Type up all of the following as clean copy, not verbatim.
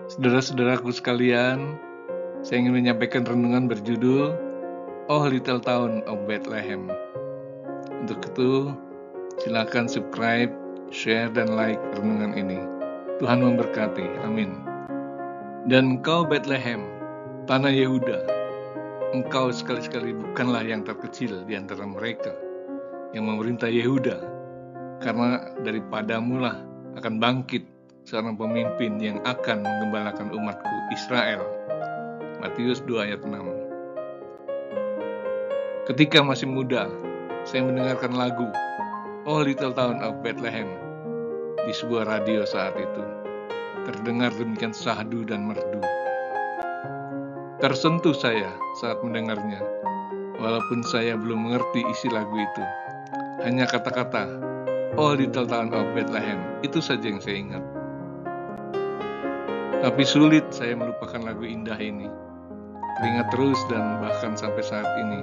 Saudara-saudaraku sekalian, saya ingin menyampaikan renungan berjudul Oh Little Town of Bethlehem. Untuk itu, silakan subscribe, share, dan like renungan ini. Tuhan memberkati, amin. Dan engkau Bethlehem, tanah Yehuda, engkau sekali-sekali bukanlah yang terkecil di antara mereka yang memerintah Yehuda, karena daripadamulah akan bangkit seorang pemimpin yang akan menggembalakan umatku Israel. Matius 2 ayat 6. Ketika masih muda, saya mendengarkan lagu Oh Little Town of Bethlehem di sebuah radio saat itu. Terdengar demikian syahdu dan merdu. Tersentuh saya saat mendengarnya, walaupun saya belum mengerti isi lagu itu. Hanya kata-kata Oh Little Town of Bethlehem, itu saja yang saya ingat. Tapi sulit saya melupakan lagu indah ini. Teringat terus dan bahkan sampai saat ini.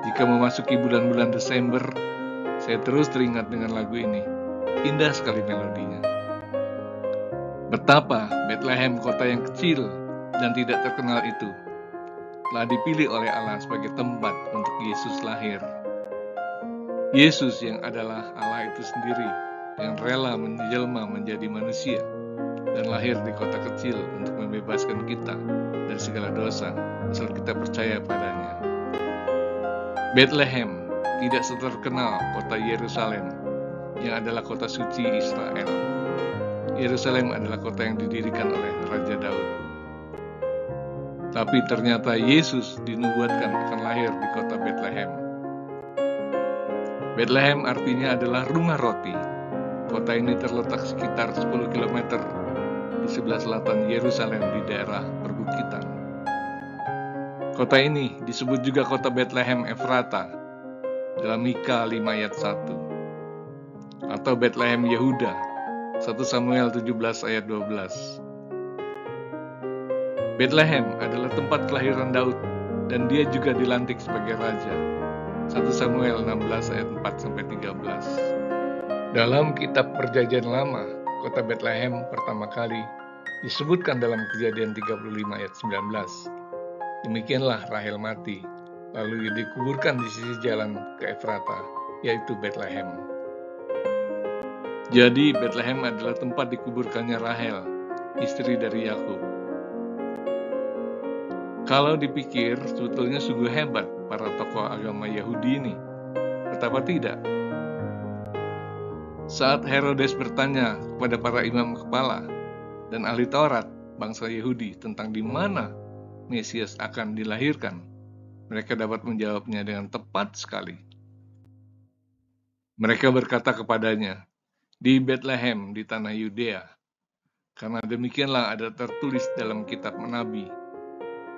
Jika memasuki bulan-bulan Desember, saya terus teringat dengan lagu ini. Indah sekali melodinya. Betapa Bethlehem, kota yang kecil dan tidak terkenal itu, telah dipilih oleh Allah sebagai tempat untuk Yesus lahir. Yesus yang adalah Allah itu sendiri, yang rela menjelma menjadi manusia dan lahir di kota kecil untuk membebaskan kita dari segala dosa, asal kita percaya padanya. Bethlehem tidak seterkenal kota Yerusalem, yang adalah kota suci Israel. Yerusalem adalah kota yang didirikan oleh Raja Daud. Tapi ternyata Yesus dinubuatkan akan lahir di kota Bethlehem. Bethlehem artinya adalah rumah roti. Kota ini terletak sekitar 10 km di sebelah selatan Yerusalem di daerah perbukitan. Kota ini disebut juga kota Bethlehem Efrata dalam Mika 5 ayat 1 atau Bethlehem Yehuda 1 Samuel 17 ayat 12. Bethlehem adalah tempat kelahiran Daud dan dia juga dilantik sebagai raja 1 Samuel 16 ayat 4-13. Dalam kitab Perjanjian Lama, kota Bethlehem pertama kali disebutkan dalam Kejadian 35 ayat 19. Demikianlah Rahel mati, lalu dikuburkan di sisi jalan ke Efrata, yaitu Bethlehem. Jadi Bethlehem adalah tempat dikuburkannya Rahel, istri dari Yakub. Kalau dipikir, sebetulnya sungguh hebat para tokoh agama Yahudi ini. Betapa tidak? Saat Herodes bertanya kepada para imam kepala dan ahli Taurat bangsa Yahudi tentang di mana Mesias akan dilahirkan, mereka dapat menjawabnya dengan tepat sekali. Mereka berkata kepadanya, di Bethlehem di tanah Yudea, karena demikianlah ada tertulis dalam kitab Nabi,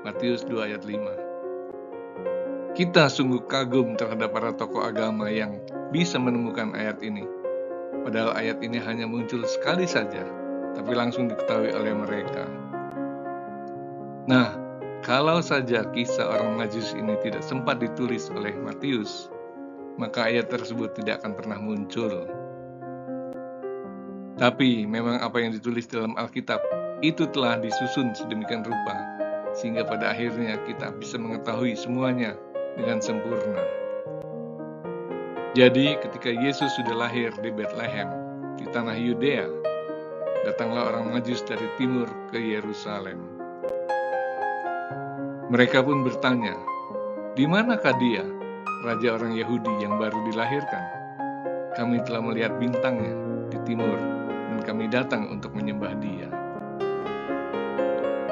Matius 2 ayat 5. Kita sungguh kagum terhadap para tokoh agama yang bisa menemukan ayat ini. Padahal ayat ini hanya muncul sekali saja, tapi langsung diketahui oleh mereka. Nah, kalau saja kisah orang Majus ini tidak sempat ditulis oleh Matius, maka ayat tersebut tidak akan pernah muncul. Tapi memang apa yang ditulis dalam Alkitab itu telah disusun sedemikian rupa, sehingga pada akhirnya kita bisa mengetahui semuanya dengan sempurna. Jadi ketika Yesus sudah lahir di Bethlehem, di tanah Yudea, datanglah orang Majus dari timur ke Yerusalem. Mereka pun bertanya, di manakah dia, raja orang Yahudi yang baru dilahirkan? Kami telah melihat bintangnya di timur, dan kami datang untuk menyembah dia.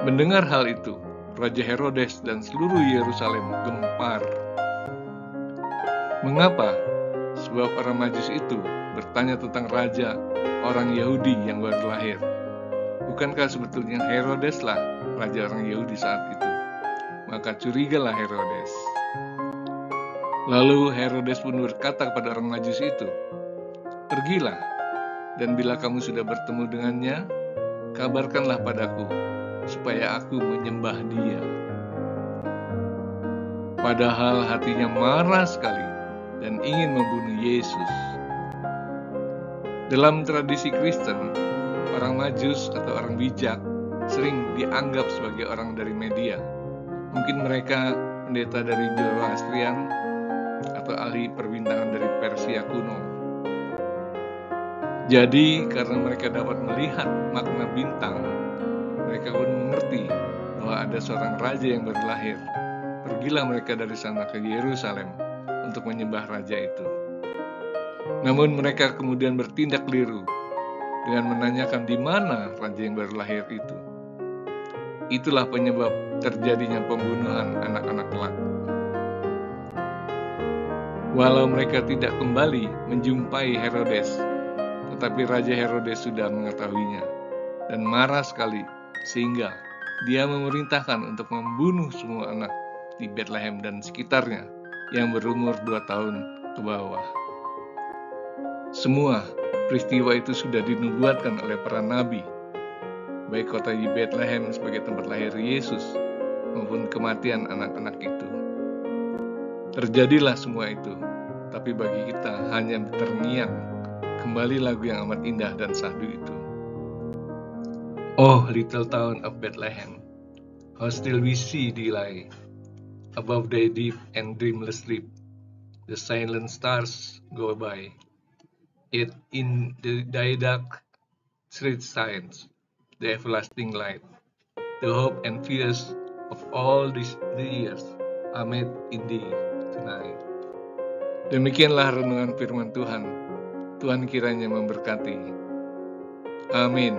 Mendengar hal itu, Raja Herodes dan seluruh Yerusalem gempar. Mengapa? Sebab orang Majus itu bertanya tentang raja orang Yahudi yang baru lahir. Bukankah sebetulnya Herodeslah raja orang Yahudi saat itu? Maka curigalah Herodes. Lalu Herodes pun berkata kepada orang Majus itu, pergilah, dan bila kamu sudah bertemu dengannya, kabarkanlah padaku, supaya aku menyembah dia. Padahal hatinya marah sekali dan ingin membunuh Yesus. Dalam tradisi Kristen, orang Majus atau orang bijak sering dianggap sebagai orang dari media. Mungkin mereka pendeta dari Zoroastrian atau ahli perbintangan dari Persia kuno. Jadi karena mereka dapat melihat makna bintang, mereka pun mengerti bahwa ada seorang raja yang baru lahir. Pergilah mereka dari sana ke Yerusalem untuk menyembah raja itu. Namun mereka kemudian bertindak keliru dengan menanyakan di mana raja yang baru lahir itu. Itulah penyebab terjadinya pembunuhan anak-anak kelak. Walau mereka tidak kembali menjumpai Herodes, tetapi Raja Herodes sudah mengetahuinya dan marah sekali, sehingga dia memerintahkan untuk membunuh semua anak di Bethlehem dan sekitarnya yang berumur 2 tahun ke bawah. Semua peristiwa itu sudah dinubuatkan oleh para nabi, baik kota di Bethlehem sebagai tempat lahir Yesus maupun kematian anak-anak itu. Terjadilah semua itu, tapi bagi kita hanya terngiang kembali lagu yang amat indah dan syahdu itu. Oh, little town of Bethlehem, how still we see thee lie, above thy deep and dreamless sleep, the silent stars go by. Yet in thy dark street shines the everlasting light, the hope and fears of all the years are made in thee tonight. Demikianlah renungan firman Tuhan. Tuhan kiranya memberkati. Amin.